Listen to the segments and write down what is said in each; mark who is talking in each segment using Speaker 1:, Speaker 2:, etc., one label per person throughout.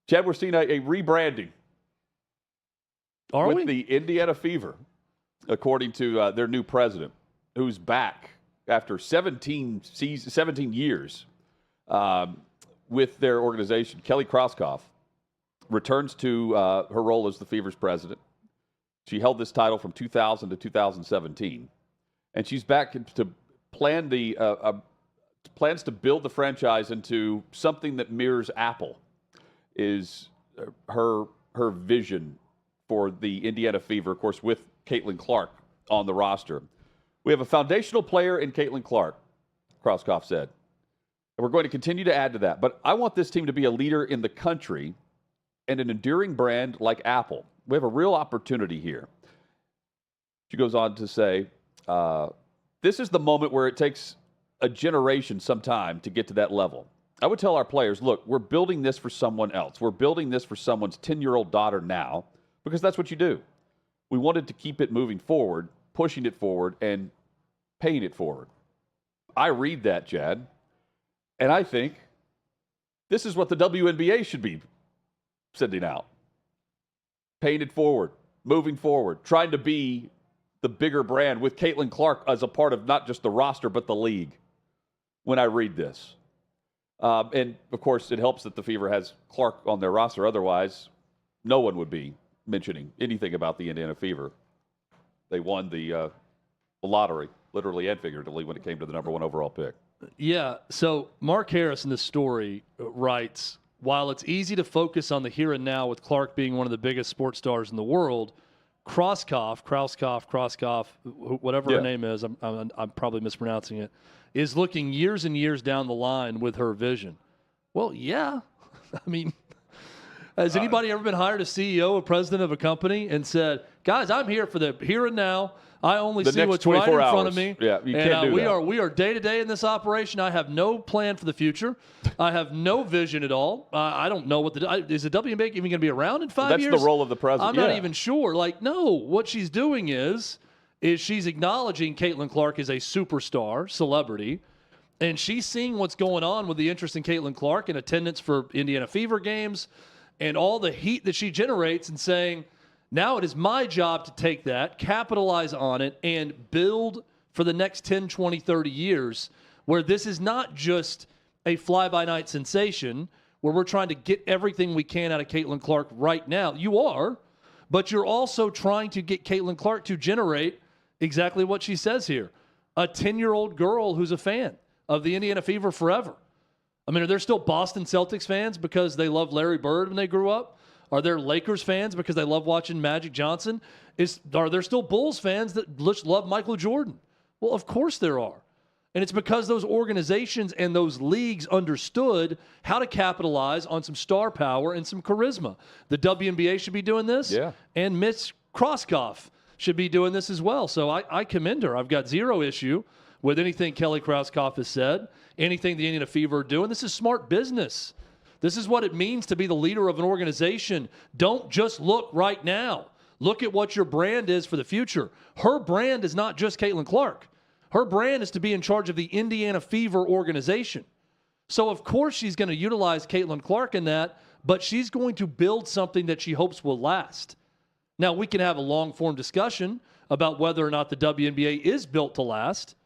Speaker 1: Chad, we're seeing a rebranding
Speaker 2: With
Speaker 1: the Indiana Fever, according to their new president, who's back after 17 years with their organization. Kelly Krauskopf returns to her role as the Fever's president. She held this title from 2000 to 2017, and she's back to plans to build the franchise into something that mirrors Apple. Is her vision for the Indiana Fever, of course, with Caitlin Clark on the roster. We have a foundational player in Caitlin Clark, Krauskopf said, and we're going to continue to add to that. But I want this team to be a leader in the country and an enduring brand like Apple. We have a real opportunity here. She goes on to say, this is the moment where it takes a generation sometime to get to that level. I would tell our players, look, we're building this for someone else. We're building this for someone's 10-year-old daughter now, because that's what you do. We wanted to keep it moving forward, pushing it forward, and paying it forward. I read that, Chad, and I think this is what the WNBA should be sending out. Paying it forward, moving forward, trying to be the bigger brand with Caitlin Clark as a part of not just the roster, but the league when I read this. And, of course, it helps that the Fever has Clark on their roster. Otherwise, no one would be mentioning anything about the Indiana Fever. They won the lottery, literally and figuratively, when it came to the number 1 overall pick.
Speaker 2: Yeah, so Mark Harris in this story writes, while it's easy to focus on the here and now with Clark being one of the biggest sports stars in the world, Krauskopf, whatever her name is, I'm probably mispronouncing it, is looking years and years down the line with her vision. Well, yeah. I mean, has anybody ever been hired as CEO or president of a company and said, guys, I'm here for the here and now. I only see what's right in front of me.
Speaker 1: Yeah, you can't do that.
Speaker 2: We are day to day in this operation. I have no plan for the future. I have no vision at all. I don't know is the WNBA even going to be around in 5 years?
Speaker 1: That's the role of the president.
Speaker 2: I'm not even sure. No, what she's doing is she's acknowledging Caitlin Clark is a superstar, celebrity, and she's seeing what's going on with the interest in Caitlin Clark and attendance for Indiana Fever games and all the heat that she generates, and saying, now it is my job to take that, capitalize on it, and build for the next 10, 20, 30 years, where this is not just a fly-by-night sensation, where we're trying to get everything we can out of Caitlin Clark right now. You are, but you're also trying to get Caitlin Clark to generate exactly what she says here, a 10-year-old girl who's a fan of the Indiana Fever forever. I mean, are there still Boston Celtics fans because they loved Larry Bird when they grew up? Are there Lakers fans because they love watching Magic Johnson? Are there still Bulls fans that just love Michael Jordan? Well, of course there are. And it's because those organizations and those leagues understood how to capitalize on some star power and some charisma. The WNBA should be doing this, and Miss Krauskopf should be doing this as well. So I commend her. I've got zero issue with anything Kelly Krauskopf has said, anything the Indiana Fever are doing. This is smart business. This is what it means to be the leader of an organization. Don't just look right now. Look at what your brand is for the future. Her brand is not just Caitlin Clark. Her brand is to be in charge of the Indiana Fever organization. So, of course, she's going to utilize Caitlin Clark in that, but she's going to build something that she hopes will last. Now, we can have a long-form discussion about whether or not the WNBA is built to last,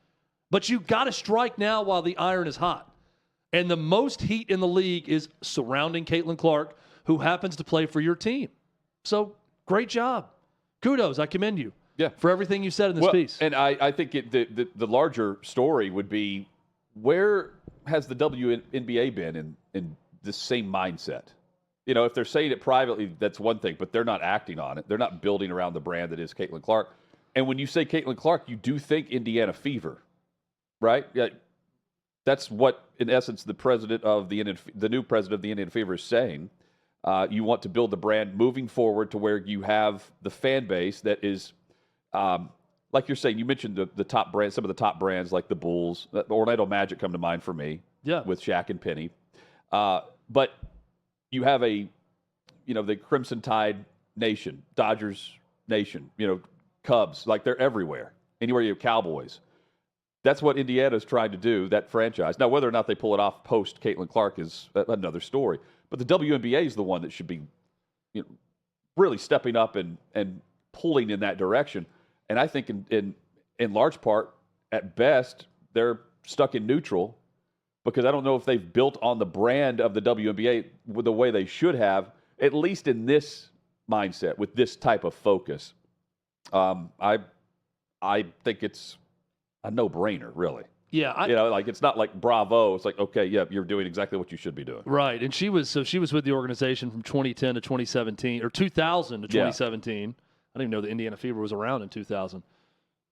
Speaker 2: but you've got to strike now while the iron is hot. And the most heat in the league is surrounding Caitlin Clark, who happens to play for your team. So, great job. Kudos. I commend you for everything you said in this piece.
Speaker 1: And I think the larger story would be, where has the WNBA been in this same mindset? You know, if they're saying it privately, that's one thing, but they're not acting on it. They're not building around the brand that is Caitlin Clark. And when you say Caitlin Clark, you do think Indiana Fever, right? Yeah, that's what, in essence, the new president of the Indiana Fever is saying. You want to build the brand moving forward to where you have the fan base that is, like you're saying, you mentioned the top brands, some of the top brands like the Bulls. The Orlando Magic come to mind for me, with Shaq and Penny. But you have the Crimson Tide Nation, Dodgers Nation, Cubs, like they're everywhere. Anywhere you have Cowboys. That's what Indiana's trying to do, that franchise. Now, whether or not they pull it off post Caitlin Clark is another story. But the WNBA is the one that should be really stepping up and pulling in that direction. And I think in large part, at best, they're stuck in neutral because I don't know if they've built on the brand of the WNBA the way they should have, at least in this mindset, with this type of focus. I think it's a no-brainer, really.
Speaker 2: Yeah,
Speaker 1: it's not like bravo. It's like, okay, yeah, you're doing exactly what you should be doing.
Speaker 2: Right, and she was with the organization from 2010 to 2017, or 2000 to 2017. I don't even know the Indiana Fever was around in 2000.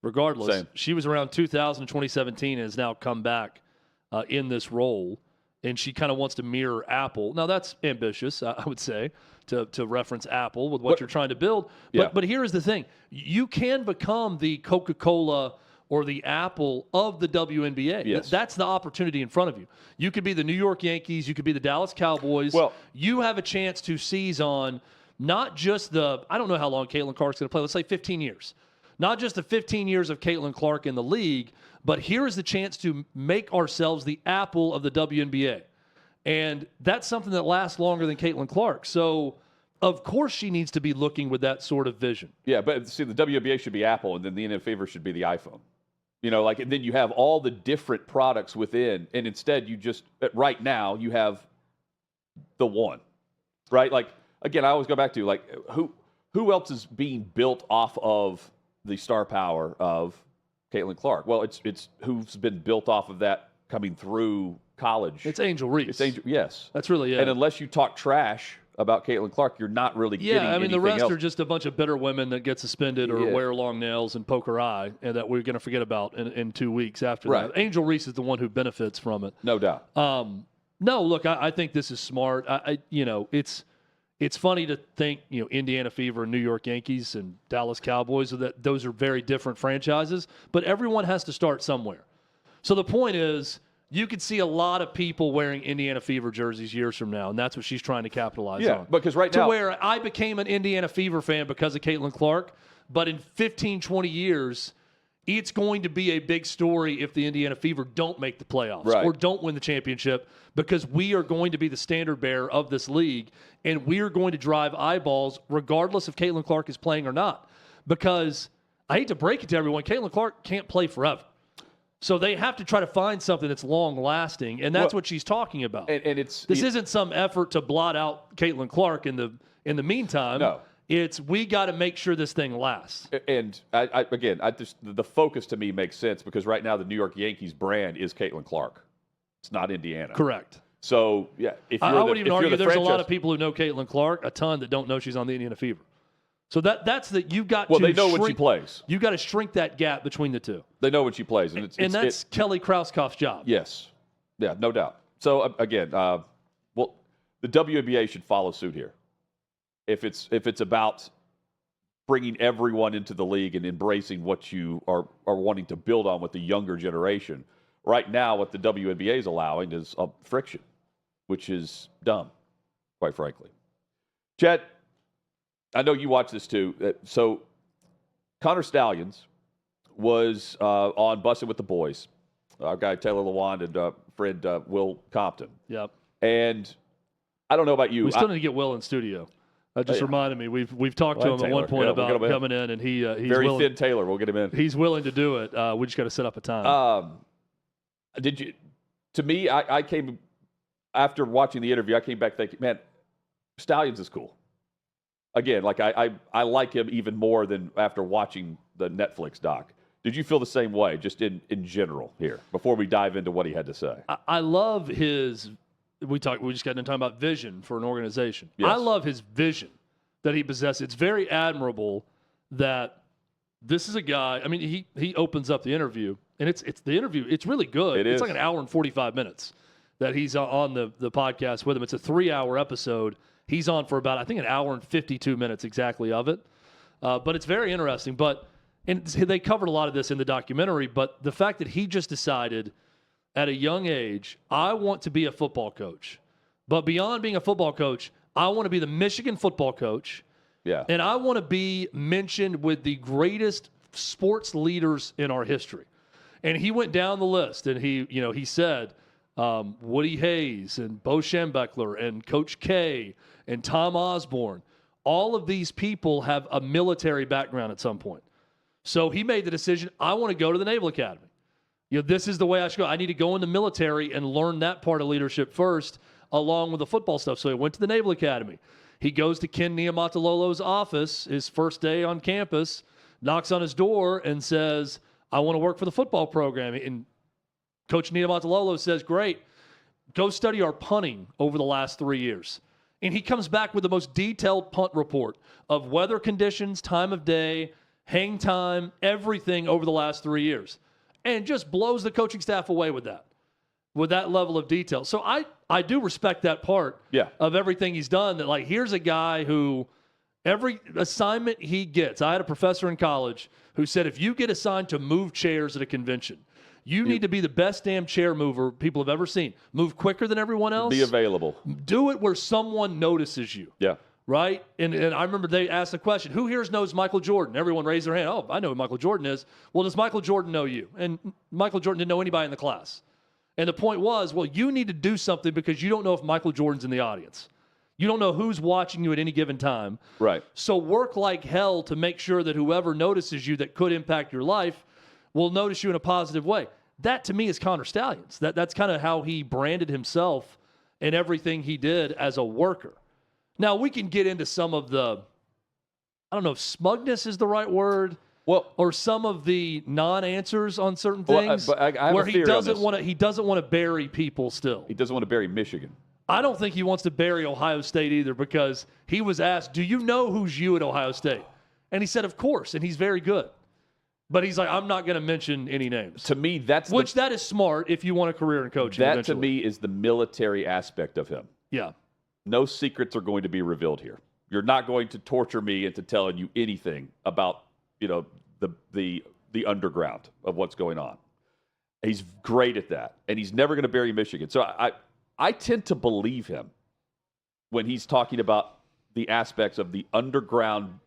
Speaker 2: Regardless,
Speaker 1: Same.
Speaker 2: she was around 2000 to 2017 and has now come back in this role, and she kind of wants to mirror Apple. Now, that's ambitious, I would say, to reference Apple with what you're trying to build. But here's the thing. You can become the Coca-Cola or the Apple of the WNBA.
Speaker 1: Yes.
Speaker 2: That's the opportunity in front of you. You could be the New York Yankees. You could be the Dallas Cowboys.
Speaker 1: Well,
Speaker 2: you have a chance to seize on not just I don't know how long Caitlin Clark's going to play. Let's say 15 years. Not just the 15 years of Caitlin Clark in the league, but here is the chance to make ourselves the Apple of the WNBA. And that's something that lasts longer than Caitlin Clark. So, of course, she needs to be looking with that sort of vision.
Speaker 1: Yeah, but see, the WNBA should be Apple, and then the NFL Fever should be the iPhone. And then you have all the different products within, and instead you just, right now, you have the one, right? Like, again, I always go back to, like, who else is being built off of the star power of Caitlin Clark? Well, it's who's been built off of that coming through college.
Speaker 2: It's Angel Reese.
Speaker 1: Yes.
Speaker 2: That's really it.
Speaker 1: And unless you talk trash about Caitlin Clark, you're not really getting anything else.
Speaker 2: Yeah, I mean, the rest are just a bunch of bitter women that get suspended or wear long nails and poke her eye, and that we're going to forget about in 2 weeks after that. Angel Reese is the one who benefits from it.
Speaker 1: No doubt.
Speaker 2: No, look, I think this is smart. It's funny to think, Indiana Fever and New York Yankees and Dallas Cowboys, that those are very different franchises, but everyone has to start somewhere. So the point is, you could see a lot of people wearing Indiana Fever jerseys years from now, and that's what she's trying to capitalize on.
Speaker 1: Yeah, because right now,
Speaker 2: to where I became an Indiana Fever fan because of Caitlin Clark, but in 15, 20 years, it's going to be a big story if the Indiana Fever don't make the playoffs or don't win the championship, because we are going to be the standard bearer of this league, and we are going to drive eyeballs regardless if Caitlin Clark is playing or not. Because I hate to break it to everyone, Caitlin Clark can't play forever. So they have to try to find something that's long-lasting, and that's what she's talking about.
Speaker 1: And
Speaker 2: this isn't some effort to blot out Caitlin Clark in the meantime.
Speaker 1: No.
Speaker 2: It's we got to make sure this thing lasts.
Speaker 1: And the focus to me makes sense because right now the New York Yankees brand is Caitlin Clark. It's not Indiana.
Speaker 2: Correct.
Speaker 1: So, yeah.
Speaker 2: I would even argue there's a lot of people who know Caitlin Clark, a ton that don't know she's on the Indiana Fever. So that's that you've got to
Speaker 1: they know when she plays.
Speaker 2: You've got to shrink that gap between the two.
Speaker 1: They know when she plays.
Speaker 2: And that's Kelly Krauskopf's job.
Speaker 1: Yes. Yeah, no doubt. So, again, the WNBA should follow suit here. If it's about bringing everyone into the league and embracing what you are wanting to build on with the younger generation, right now what the WNBA is allowing is friction, which is dumb, quite frankly. Chet, I know you watch this too. So Connor Stalions was on Bussin' with the Boys. Our guy Taylor Lawand and friend Will Compton.
Speaker 2: Yep.
Speaker 1: And I don't know about you.
Speaker 2: We still need to get Will in studio. That just reminded me. We've talked to him at one point about coming in, and he's
Speaker 1: very
Speaker 2: willing,
Speaker 1: thin Taylor. We'll get him in.
Speaker 2: He's willing to do it. We just got to set up a time.
Speaker 1: Did you? To me, I came after watching the interview. I came back thinking, man, Stalions is cool. Again, like I like him even more than after watching the Netflix doc. Did you feel the same way, just in general here, before we dive into what he had to say?
Speaker 2: I love his. We just got into talking about vision for an organization.
Speaker 1: Yes.
Speaker 2: I love his vision that he possesses. It's very admirable that this is a guy. I mean, he opens up the interview, and it's the interview. It's really good. It's like an hour and 45 minutes that he's on the podcast with him. It's a 3-hour episode. He's on for about, I think, an hour and 52 minutes exactly of it. But it's very interesting. And they covered a lot of this in the documentary, but the fact that he just decided at a young age, I want to be a football coach. But beyond being a football coach, I want to be the Michigan football coach.
Speaker 1: Yeah.
Speaker 2: And I want to be mentioned with the greatest sports leaders in our history. And he went down the list, and he said Woody Hayes and Bo Schembechler and Coach K and Tom Osborne. All of these people have a military background at some point. So he made the decision, I want to go to the Naval Academy. This is the way I should go. I need to go in the military and learn that part of leadership first, along with the football stuff. So he went to the Naval Academy. He goes to Ken Niumatalolo's office, his first day on campus, knocks on his door and says, I want to work for the football program. And Coach Niumatalolo says, great, go study our punting over the last 3 years. And he comes back with the most detailed punt report of weather conditions, time of day, hang time, everything over the last 3 years. And just blows the coaching staff away with that level of detail. So I do respect that part of everything he's done. That, like, here's a guy who every assignment he gets. I had a professor in college who said, if you get assigned to move chairs at a convention, you need to be the best damn chair mover people have ever seen. Move quicker than everyone else.
Speaker 1: Be available.
Speaker 2: Do it where someone notices you.
Speaker 1: Yeah.
Speaker 2: Right? And I remember they asked the question, who here knows Michael Jordan? Everyone raised their hand. Oh, I know who Michael Jordan is. Well, does Michael Jordan know you? And Michael Jordan didn't know anybody in the class. And the point was, well, you need to do something because you don't know if Michael Jordan's in the audience. You don't know who's watching you at any given time.
Speaker 1: Right.
Speaker 2: So work like hell to make sure that whoever notices you that could impact your life will notice you in a positive way. That, to me, is Connor Stalions. That's kind of how he branded himself and everything he did as a worker. Now, we can get into some of the, I don't know if smugness is the right word, or some of the non-answers on certain things,
Speaker 1: but I have
Speaker 2: where
Speaker 1: a
Speaker 2: he
Speaker 1: theory on
Speaker 2: doesn't
Speaker 1: this.
Speaker 2: want to bury people still.
Speaker 1: He doesn't want to bury Michigan.
Speaker 2: I don't think he wants to bury Ohio State either, because he was asked, do you know who's you at Ohio State? And he said, of course, and he's very good. But he's like, I'm not going to mention any names.
Speaker 1: To me, that
Speaker 2: is smart if you want a career in coaching.
Speaker 1: That,
Speaker 2: eventually.
Speaker 1: to me, is the military aspect of him.
Speaker 2: Yeah.
Speaker 1: No secrets are going to be revealed here. You're not going to torture me into telling you anything about, the underground of what's going on. He's great at that, and he's never going to bury Michigan. So I tend to believe him when he's talking about the aspects of the underground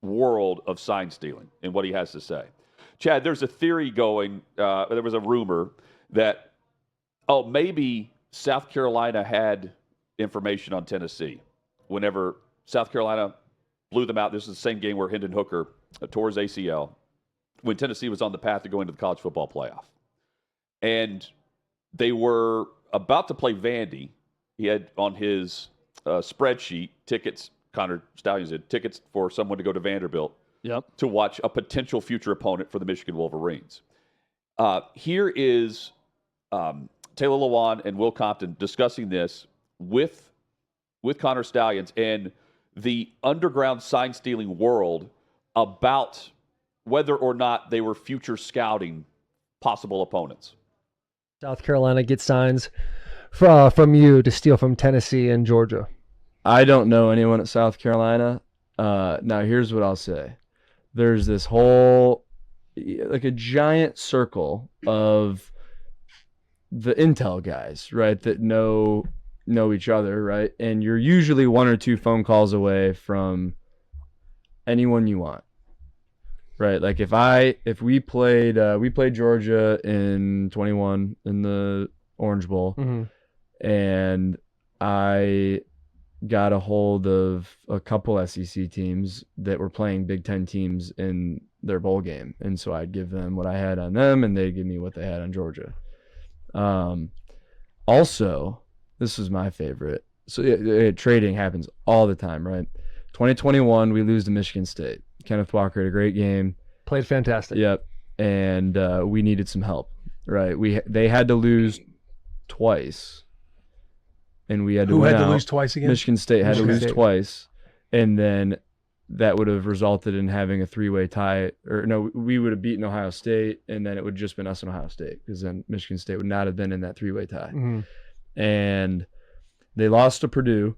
Speaker 1: world of sign stealing and what he has to say. Chad, there's a theory going, there was a rumor that, maybe South Carolina had information on Tennessee whenever South Carolina blew them out. This is the same game where Hendon Hooker tore his ACL when Tennessee was on the path to going to the college football playoff. And they were about to play Vandy. He had on his spreadsheet tickets, Connor Stalions did, tickets for someone to go to Vanderbilt to watch a potential future opponent for the Michigan Wolverines. Here is Taylor Lewan and Will Compton discussing this with Connor Stalions and the underground sign-stealing world about whether or not they were future scouting possible opponents.
Speaker 3: South Carolina gets signs from you to steal from Tennessee and Georgia.
Speaker 4: I don't know anyone at South Carolina. Now, here's what I'll say. There's this whole, like a giant circle of the intel guys, right, that know each other, right? And you're usually 1 or 2 phone calls away from anyone you want, right? Like if we played Georgia in 21 in the Orange Bowl, and I got a hold of a couple SEC teams that were playing Big Ten teams in their bowl game, and so I'd give them what I had on them, and they'd give me what they had on Georgia. Also, this is my favorite. So trading happens all the time, right? 2021, we lose to Michigan State. Kenneth Walker had a great game.
Speaker 3: Played fantastic.
Speaker 4: Yep. And we needed some help, right? They had to lose twice, and we had to win out.
Speaker 5: Who had to lose twice again?
Speaker 4: Michigan State had to
Speaker 5: Michigan
Speaker 4: lose
Speaker 5: State.
Speaker 4: twice, and then that would have resulted in having a 3-way tie. Or no, we would have beaten Ohio State, and then it would have just been us and Ohio State, because then Michigan State would not have been in that 3-way tie. And they lost to Purdue,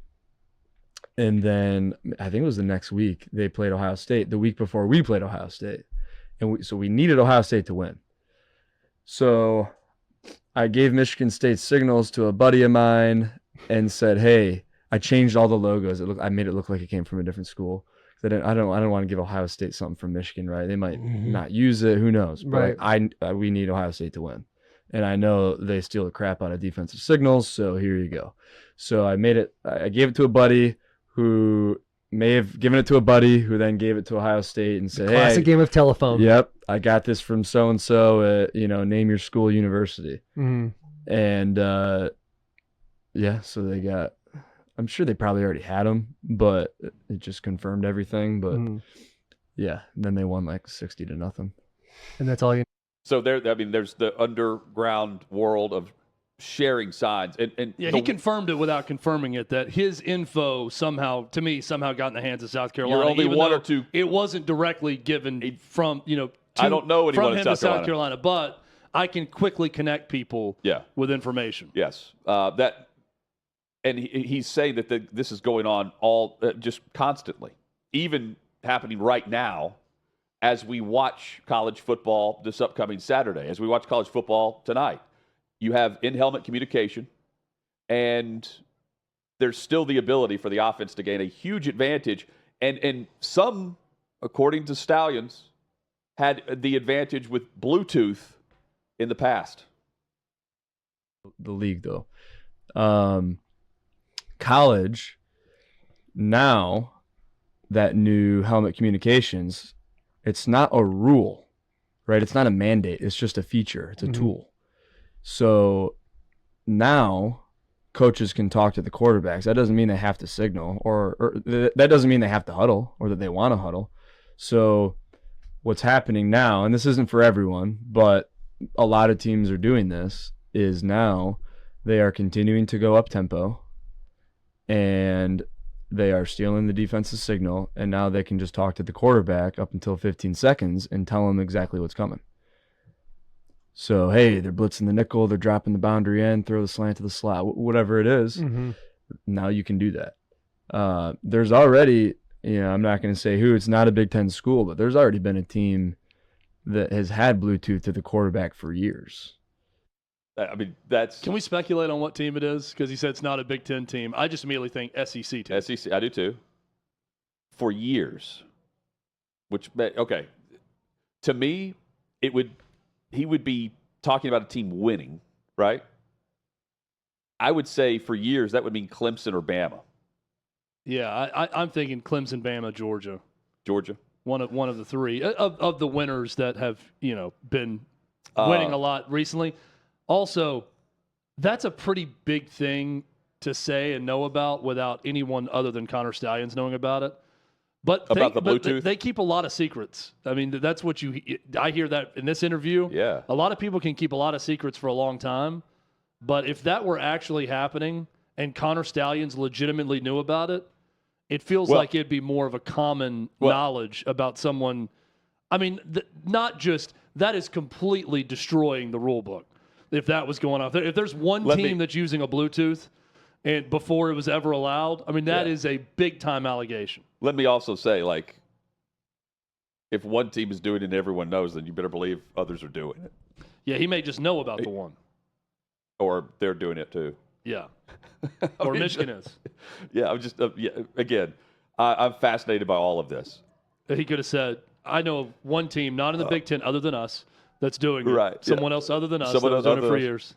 Speaker 4: and then I think it was the next week they played Ohio State, the week before we played Ohio State. And so we needed Ohio State to win. So I gave Michigan State signals to a buddy of mine and said, hey, I changed all the logos. I made it look like it came from a different school. I don't want to give Ohio State something from Michigan, right? They might not use it. Who knows? But we need Ohio State to win. And I know they steal the crap out of defensive signals, so here you go. So I gave it to a buddy who may have given it to a buddy who then gave it to Ohio State and said,
Speaker 3: Classic game of telephone.
Speaker 4: Yep, I got this from so-and-so at, name your school university. And, so they got, I'm sure they probably already had them, but it just confirmed everything. But, then they won like 60-0.
Speaker 3: And that's all you.
Speaker 1: So there's the underground world of sharing signs, and
Speaker 2: he confirmed it without confirming it that his info somehow got in the hands of South Carolina.
Speaker 1: You're only
Speaker 2: even
Speaker 1: one
Speaker 2: though
Speaker 1: or two.
Speaker 2: It wasn't directly given from
Speaker 1: I don't know anyone
Speaker 2: from
Speaker 1: in
Speaker 2: him
Speaker 1: South
Speaker 2: to South Carolina, but I can quickly connect people with information.
Speaker 1: Yes, and he's saying that this is going on just constantly, even happening right now. As we watch college football this upcoming Saturday, as we watch college football tonight, you have in-helmet communication, and there's still the ability for the offense to gain a huge advantage. And some, according to Stalions, had the advantage with Bluetooth in the past.
Speaker 4: The league, though. College, now that new helmet communications, it's not a rule, right? It's not a mandate. It's just a feature. It's a tool. So now coaches can talk to the quarterbacks. That doesn't mean they have to signal, or that doesn't mean they have to huddle or that they want to huddle. So what's happening now, and this isn't for everyone, but a lot of teams are doing this, is now they are continuing to go up tempo, and they are stealing the defensive signal, and now they can just talk to the quarterback up until 15 seconds and tell them exactly what's coming. So, hey, they're blitzing the nickel, they're dropping the boundary end, throw the slant to the slot, whatever it is. Now you can do that. There's already, I'm not going to say who, it's not a Big Ten school, but there's already been a team that has had Bluetooth to the quarterback for years.
Speaker 1: I mean, that's.
Speaker 2: Can we speculate on what team it is? Because he said it's not a Big Ten team. I just immediately think SEC team.
Speaker 1: SEC, I do too. For years, okay, to me, he would be talking about a team winning, right? I would say for years that would mean Clemson or Bama.
Speaker 2: Yeah, I'm thinking Clemson, Bama, Georgia. One of the three of the winners that have been winning a lot recently. Also, that's a pretty big thing to say and know about without anyone other than Connor Stalions knowing about it. But
Speaker 1: about the Bluetooth?
Speaker 2: They keep a lot of secrets. I mean, that's what I hear that in this interview.
Speaker 1: Yeah.
Speaker 2: A lot of people can keep a lot of secrets for a long time. But if that were actually happening and Connor Stalions legitimately knew about it, it feels like it'd be more of a common knowledge about someone. I mean, not just that is completely destroying the rule book. If that was going on, if there's one team that's using a Bluetooth and before it was ever allowed, I mean, that is a big time allegation.
Speaker 1: Let me also say, if one team is doing it and everyone knows, then you better believe others are doing it.
Speaker 2: Yeah, he may just know about the one.
Speaker 1: Or they're doing it too.
Speaker 2: Yeah. Or Michigan is.
Speaker 1: Yeah, again, I'm fascinated by all of this.
Speaker 2: He could have said, I know of one team, not in the Big Ten, other than us, that's doing it.
Speaker 1: Right.
Speaker 2: Someone else other than us that was doing it for years.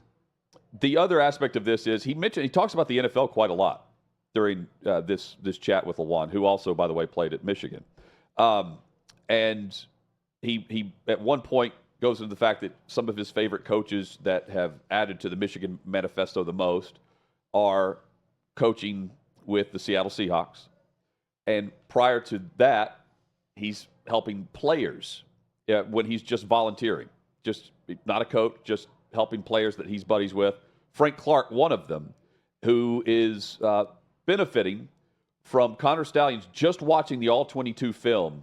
Speaker 1: The other aspect of this is he talks about the NFL quite a lot during this chat with Lawan, who also, by the way, played at Michigan. And he at one point goes into the fact that some of his favorite coaches that have added to the Michigan manifesto the most are coaching with the Seattle Seahawks. And prior to that, he's helping players when he's just volunteering, just not a coach, just helping players that he's buddies with. Frank Clark, one of them, who is benefiting from Connor Stalions just watching the All-22 film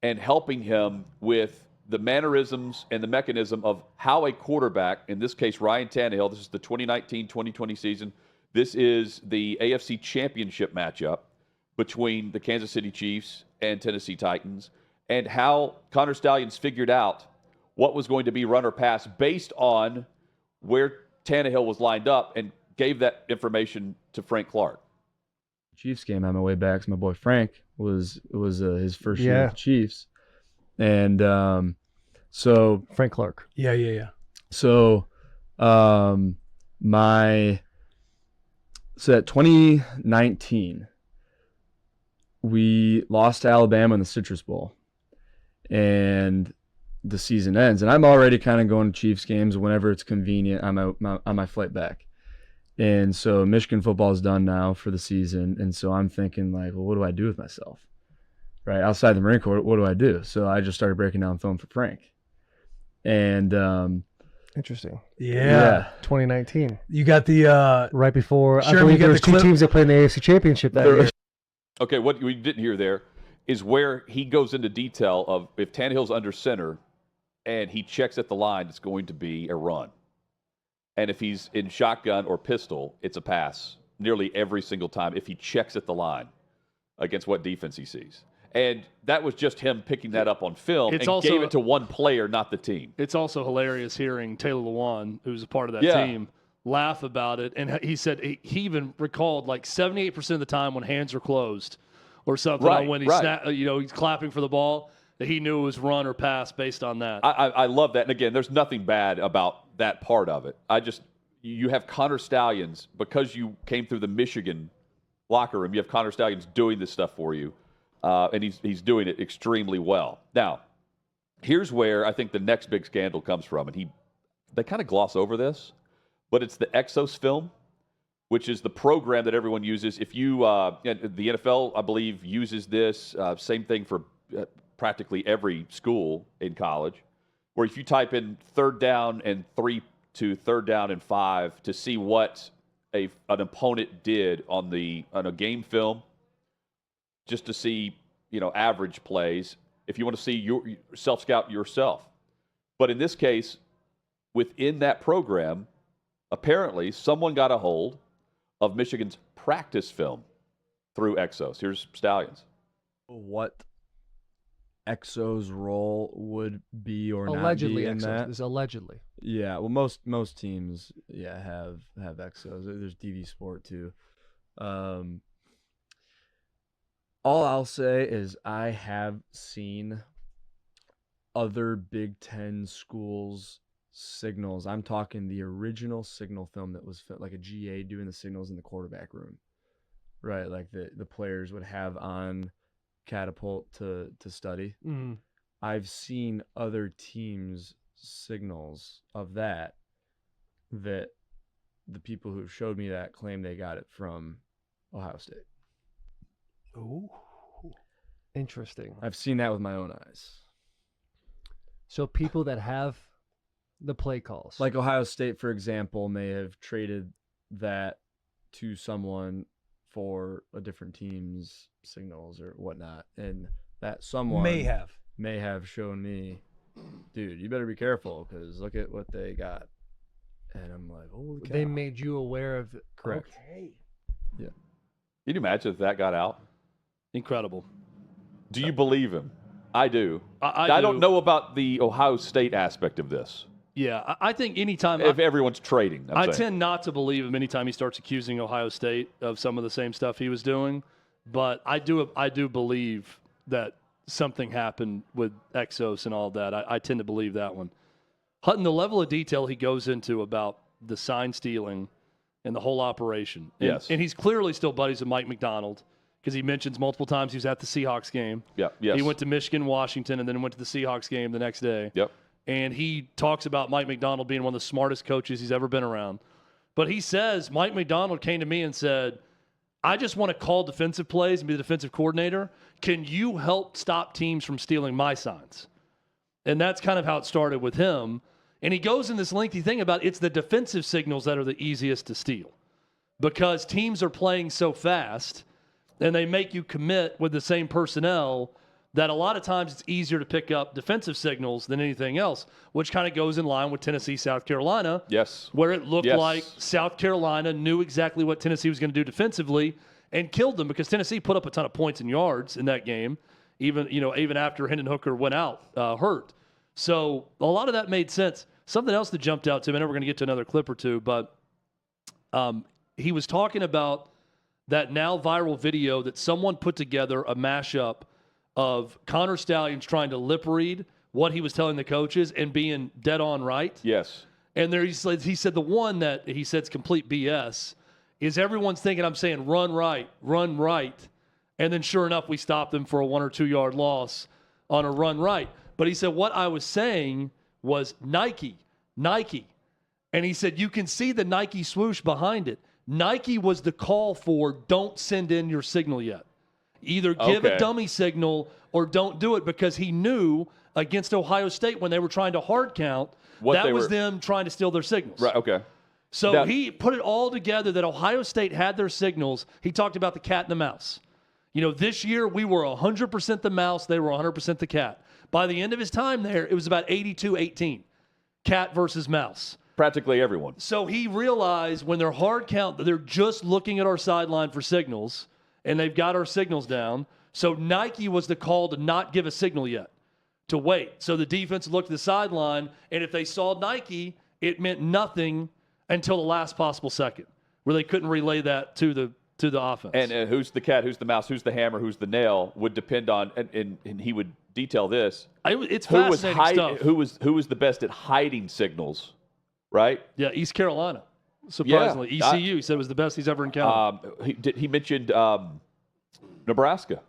Speaker 1: and helping him with the mannerisms and the mechanism of how a quarterback, in this case Ryan Tannehill, this is the 2019-2020 season, this is the AFC Championship matchup between the Kansas City Chiefs and Tennessee Titans, and how Connor Stalions figured out what was going to be run or pass based on where Tannehill was lined up and gave that information to Frank Clark.
Speaker 4: Chiefs game on my way back. So my boy Frank was his first year with the Chiefs, and so
Speaker 3: Frank Clark.
Speaker 5: Yeah.
Speaker 4: So so at 2019, we lost to Alabama in the Citrus Bowl, and the season ends. And I'm already kind of going to Chiefs games whenever it's convenient on my flight back. And so Michigan football is done now for the season, and so I'm thinking like, well, what do I do with myself? Right outside the Marine Corps, what do I do? So I just started breaking down film for Frank, and
Speaker 3: Interesting.
Speaker 5: Yeah.
Speaker 3: 2019.
Speaker 5: You got the
Speaker 3: Right before,
Speaker 5: Sure,
Speaker 3: I believe
Speaker 5: you got
Speaker 3: there was
Speaker 5: the
Speaker 3: two
Speaker 5: clip?
Speaker 3: teams that played in the AFC Championship that year.
Speaker 1: Okay, what we didn't hear there is where he goes into detail of if Tannehill's under center and he checks at the line, it's going to be a run. And if he's in shotgun or pistol, it's a pass nearly every single time if he checks at the line against what defense he sees. And that was just him picking that up on film
Speaker 2: It's
Speaker 1: and
Speaker 2: also-
Speaker 1: gave it to one player, not the team.
Speaker 2: It's also hilarious hearing Taylor Lewan, who's a part of that
Speaker 1: Yeah.
Speaker 2: team, laugh about it. And he said he even recalled like 78% of the time when hands are closed or something,
Speaker 1: Right,
Speaker 2: when he
Speaker 1: right.
Speaker 2: he's clapping for the ball, that he knew it was run or pass based on that.
Speaker 1: I love that. And again, there's nothing bad about that part of it. You have Connor Stalions, because you came through the Michigan locker room, you have Connor Stalions doing this stuff for you. And he's doing it extremely well. Now, here's where I think the next big scandal comes from. And they kind of gloss over this, but it's the Exos film, which is the program that everyone uses. If you, the NFL, I believe, uses this. Same thing for practically every school in college, where if you type in 3rd down and 3 to 3rd down and 5 to see what an opponent did on a game film, just to see, average plays, if you want to see your self-scout yourself. But in this case, within that program, apparently someone got a hold of Michigan's practice film through Exos. Here's Stalions.
Speaker 4: What Exo's role would be or
Speaker 3: Allegedly,
Speaker 4: not be in
Speaker 3: Exos.
Speaker 4: that?
Speaker 3: This is allegedly.
Speaker 4: Yeah, well, most teams, have Exos. There's DV Sport too. All I'll say is I have seen other Big Ten schools' signals. I'm talking the original signal film that was like a GA doing the signals in the quarterback room, right? Like the players would have on Catapult to study.
Speaker 3: Mm.
Speaker 4: I've seen other teams' signals of that the people who showed me that claim they got it from Ohio State.
Speaker 5: Ooh.
Speaker 3: Interesting.
Speaker 4: I've seen that with my own eyes.
Speaker 3: So people that have the play calls.
Speaker 4: Like Ohio State, for example, may have traded that to someone for a different team's signals or whatnot. And that someone
Speaker 5: May have
Speaker 4: shown me, dude, you better be careful because look at what they got. And I'm like, holy cow.
Speaker 3: They made you aware of.
Speaker 4: Correct.
Speaker 3: Okay.
Speaker 4: Yeah.
Speaker 1: Can you imagine if that got out?
Speaker 2: Incredible.
Speaker 1: Do you believe him? I do.
Speaker 2: I
Speaker 1: don't
Speaker 2: do.
Speaker 1: know about the Ohio State aspect of this.
Speaker 2: Yeah, I think anytime
Speaker 1: If everyone's trading,
Speaker 2: I
Speaker 1: I'm saying.
Speaker 2: tend not to believe him anytime he starts accusing Ohio State of some of the same stuff he was doing, but I do believe that something happened with Exos and all that. I tend to believe that one. Hutton, the level of detail he goes into about the sign stealing and the whole operation. And,
Speaker 1: Yes.
Speaker 2: And he's clearly still buddies with Mike McDonald because he mentions multiple times he was at the Seahawks game.
Speaker 1: Yeah, yes.
Speaker 2: He went to Michigan, Washington, and then went to the Seahawks game the next day.
Speaker 1: Yep.
Speaker 2: And he talks about Mike McDonald being one of the smartest coaches he's ever been around. But he says Mike McDonald came to me and said, I just want to call defensive plays and be the defensive coordinator. Can you help stop teams from stealing my signs? And that's kind of how it started with him. And he goes in this lengthy thing about it's the defensive signals that are the easiest to steal because teams are playing so fast and they make you commit with the same personnel that a lot of times it's easier to pick up defensive signals than anything else, which kind of goes in line with Tennessee, South Carolina.
Speaker 1: Yes.
Speaker 2: Where it looked
Speaker 1: Yes.
Speaker 2: like South Carolina knew exactly what Tennessee was going to do defensively and killed them because Tennessee put up a ton of points and yards in that game, even after Hendon Hooker went out hurt. So a lot of that made sense. Something else that jumped out to me, I know we're going to get to another clip or two, but he was talking about that now viral video that someone put together a mashup of Connor Stalions trying to lip read what he was telling the coaches and being dead on right.
Speaker 1: Yes.
Speaker 2: And there he said the one that he said's complete BS is everyone's thinking I'm saying run right. And then sure enough, we stopped them for a 1 or 2 yard loss on a run right. But he said what I was saying was Nike. And he said you can see the Nike swoosh behind it. Nike was the call for don't send in your signal yet. Either give a dummy signal or don't do it, because he knew against Ohio State when they were trying to hard count, that was them trying to steal their signals.
Speaker 1: Right, okay.
Speaker 2: So
Speaker 1: Now,
Speaker 2: he put it all together that Ohio State had their signals. He talked about the cat and the mouse. You know, this year we were 100% the mouse. They were 100% the cat. By the end of his time there, it was about 82-18, cat versus mouse.
Speaker 1: practically everyone.
Speaker 2: So he realized when they're hard count that they're just looking at our sideline for signals, and they've got our signals down. So Nike was the call to not give a signal yet, to wait. So the defense looked at the sideline, and if they saw Nike, it meant nothing until the last possible second, where they couldn't relay that to the offense.
Speaker 1: And who's the cat, who's the mouse, who's the hammer, who's the nail would depend on, and he would detail this.
Speaker 2: It's fascinating stuff.
Speaker 1: Who was the best at hiding signals, right?
Speaker 2: Yeah, East Carolina. Surprisingly, ECU he said was the best he's ever encountered.
Speaker 1: He mentioned Nebraska.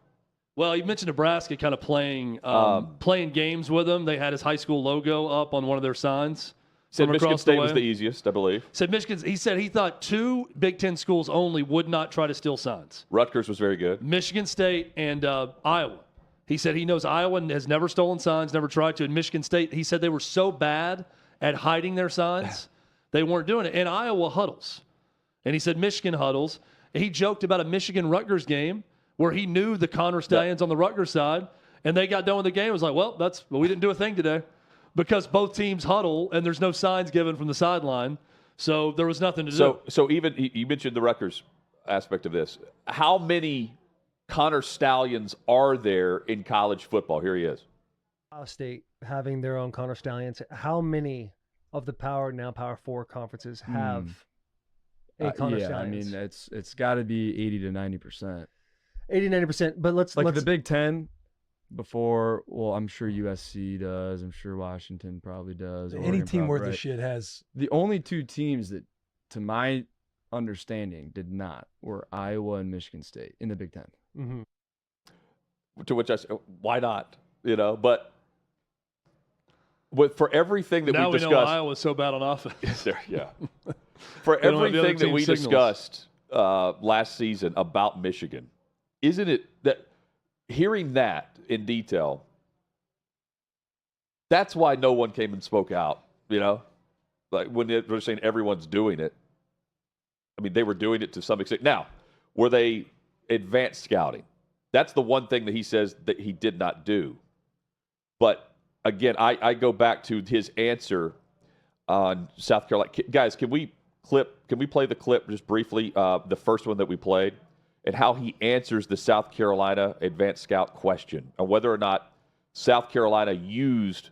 Speaker 2: Well, he mentioned Nebraska kind of playing games with him. They had his high school logo up on one of their signs.
Speaker 1: Said Michigan State was the easiest, I believe.
Speaker 2: He said he thought 2 Big Ten schools only would not try to steal signs.
Speaker 1: Rutgers was very good.
Speaker 2: Michigan State and Iowa. He said he knows Iowa has never stolen signs, never tried to. And Michigan State, he said they were so bad at hiding their signs, they weren't doing it. And Iowa huddles. And he said Michigan huddles. He joked about a Michigan-Rutgers game where he knew the Connor Stalions on the Rutgers side, and they got done with the game. It was like, well, we didn't do a thing today, because both teams huddle and there's no signs given from the sideline, so there was nothing to do.
Speaker 1: So even you mentioned the Rutgers aspect of this. How many Connor Stalions are there in college football? Here he is.
Speaker 3: Ohio State having their own Connor Stalions. How many of the Power 4 conferences have a Connor Stalions?
Speaker 4: I mean, it's got to be 80 to 90%.
Speaker 3: 80-90%. But let's
Speaker 4: the Big Ten before. Well, I'm sure USC does. I'm sure Washington probably does.
Speaker 5: Any team worth of shit has.
Speaker 4: The only 2 teams that, to my understanding, did not were Iowa and Michigan State in the Big Ten.
Speaker 3: Mm-hmm.
Speaker 1: To which I said, why not? But for everything that
Speaker 2: now
Speaker 1: we discussed,
Speaker 2: know Iowa's so bad on offense.
Speaker 1: Yeah. For everything that we discussed last season about Michigan, isn't it that hearing that in detail, that's why no one came and spoke out, like when they're saying everyone's doing it. I mean, they were doing it to some extent. Now, were they advanced scouting? That's the one thing that he says that he did not do. But again, I go back to his answer on South Carolina. Guys, can we play the clip just briefly, the first one that we played, and how he answers the South Carolina advanced scout question, and whether or not South Carolina used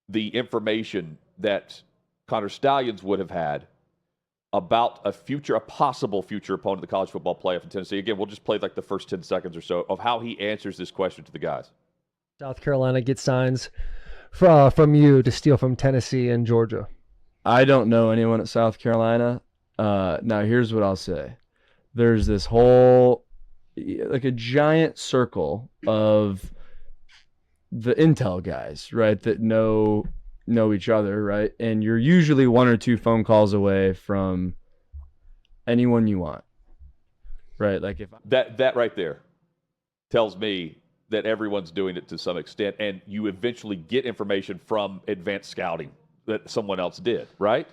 Speaker 1: the information that Connor Stalions would have had about a possible future opponent of the college football playoff in Tennessee. Again, we'll just play like the first 10 seconds or so of how he answers this question to the guys.
Speaker 3: South Carolina gets signs from you to steal from Tennessee and Georgia.
Speaker 4: I don't know anyone at South Carolina. Now, here's what I'll say. There's this whole, like a giant circle of the intel guys, right, that know each other, right? And you're usually 1 or 2 phone calls away from anyone you want, right? Like if
Speaker 1: that right there tells me that everyone's doing it to some extent, and you eventually get information from advanced scouting that someone else did, right?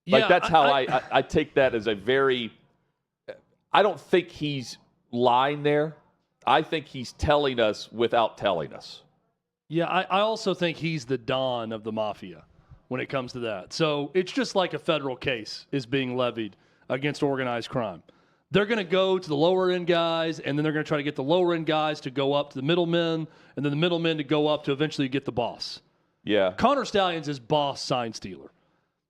Speaker 1: Like that's how I take that as a very. I don't think he's lying there. I think he's telling us without telling us.
Speaker 2: Yeah, I also think he's the Don of the mafia when it comes to that. So it's just like a federal case is being levied against organized crime. They're going to go to the lower-end guys, and then they're going to try to get the lower-end guys to go up to the middlemen, and then the middlemen to go up to eventually get the boss.
Speaker 1: Yeah.
Speaker 2: Connor Stalions is boss sign stealer.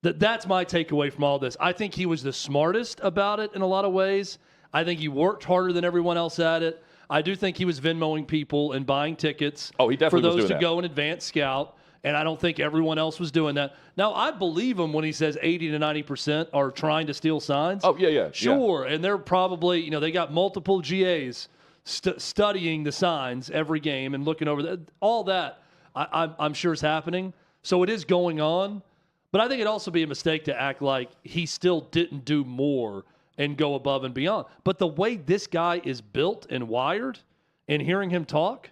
Speaker 2: That's my takeaway from all this. I think he was the smartest about it in a lot of ways. I think he worked harder than everyone else at it. I do think he was Venmoing people and buying tickets
Speaker 1: Oh, he definitely
Speaker 2: for
Speaker 1: was
Speaker 2: those
Speaker 1: doing
Speaker 2: to
Speaker 1: that.
Speaker 2: go and advance scout. And I don't think everyone else was doing that. Now, I believe him when he says 80 to 90% are trying to steal signs.
Speaker 1: Oh, yeah.
Speaker 2: Sure. And they're probably, they got multiple GAs studying the signs every game and looking over all that. I'm sure is happening. So it is going on. But I think it'd also be a mistake to act like he still didn't do more and go above and beyond. But the way this guy is built and wired and hearing him talk,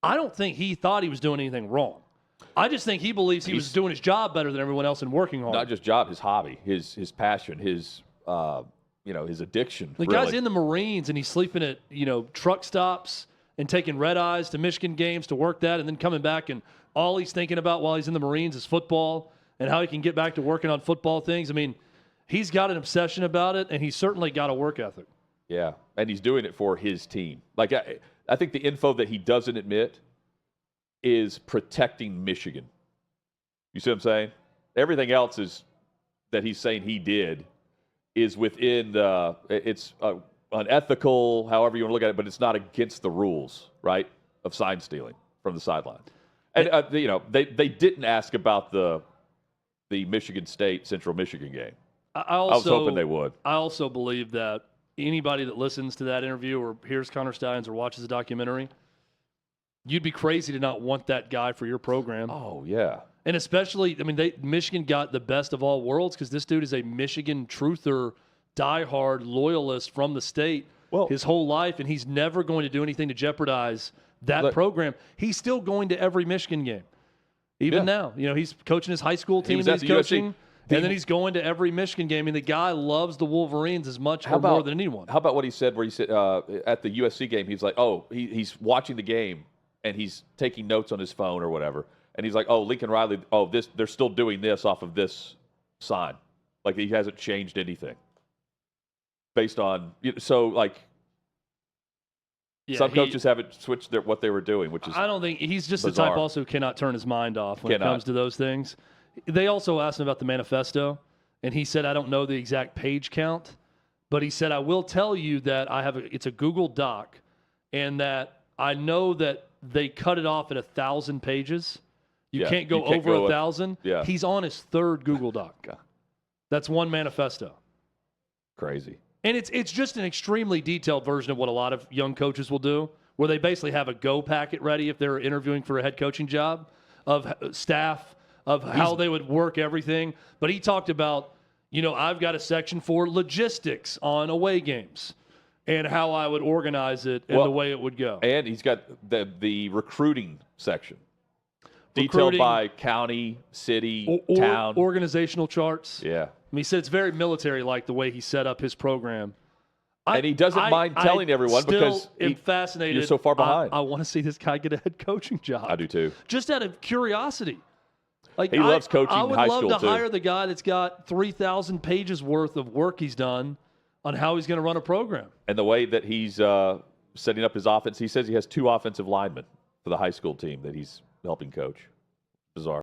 Speaker 2: I don't think he thought he was doing anything wrong. I just think he believes he was doing his job better than everyone else and working hard.
Speaker 1: Not just job, his hobby, his passion, his his addiction.
Speaker 2: The guy's in the Marines and he's sleeping at truck stops and taking red eyes to Michigan games to work that, and then coming back and all he's thinking about while he's in the Marines is football and how he can get back to working on football things. I mean, he's got an obsession about it, and he's certainly got a work ethic.
Speaker 1: Yeah, and he's doing it for his team. Like I think the info that he doesn't admit is protecting Michigan. You see what I'm saying? Everything else is that he's saying he did is within it's unethical, however you want to look at it, but it's not against the rules, right, of sign stealing from the sideline. And they didn't ask about the Michigan State Central Michigan game.
Speaker 2: I
Speaker 1: was hoping they would.
Speaker 2: I also believe that anybody that listens to that interview or hears Connor Stalions or watches the documentary, you'd be crazy to not want that guy for your program.
Speaker 1: Oh, yeah.
Speaker 2: And especially, Michigan got the best of all worlds because this dude is a Michigan truther, diehard loyalist from the state his whole life, and he's never going to do anything to jeopardize that program. He's still going to every Michigan game, even now. He's coaching his high school team, and he's coaching, and then he's going to every Michigan game. And the guy loves the Wolverines as much or more than anyone.
Speaker 1: How about what he said, where he said at the USC game, he's like, he's watching the game, and he's taking notes on his phone or whatever. And he's like, Lincoln Riley, they're still doing this off of this sign. Like, he hasn't changed anything. Based on, some coaches haven't switched what they were doing, which is
Speaker 2: I don't think he's just
Speaker 1: bizarre.
Speaker 2: the type also cannot turn his mind off when it comes to those things. They also asked him about the manifesto, and he said, I don't know the exact page count, but he said, I will tell you that it's a Google Doc, and that I know that they cut it off at 1,000 pages. You can't go over 1,000.
Speaker 1: Yeah.
Speaker 2: He's on his third Google Doc. That's one manifesto.
Speaker 1: Crazy.
Speaker 2: And it's just an extremely detailed version of what a lot of young coaches will do, where they basically have a go packet ready if they're interviewing for a head coaching job of staff, of how they would work everything. But he talked about, I've got a section for logistics on away games and how I would organize it and the way it would go.
Speaker 1: And he's got the recruiting section. Detailed by county, city, town.
Speaker 2: Organizational charts.
Speaker 1: Yeah.
Speaker 2: He said it's very military-like the way he set up his program.
Speaker 1: And he doesn't mind telling everyone because
Speaker 2: I'm fascinated.
Speaker 1: You're so far behind.
Speaker 2: I want to see this guy get a head coaching job.
Speaker 1: I do too.
Speaker 2: Just out of curiosity.
Speaker 1: He loves coaching
Speaker 2: I would
Speaker 1: high
Speaker 2: love
Speaker 1: school
Speaker 2: to
Speaker 1: too.
Speaker 2: hire the guy that's got 3,000 pages worth of work he's done on how he's going to run a program.
Speaker 1: And the way that he's setting up his offense, he says he has 2 offensive linemen for the high school team that he's helping coach. Bizarre.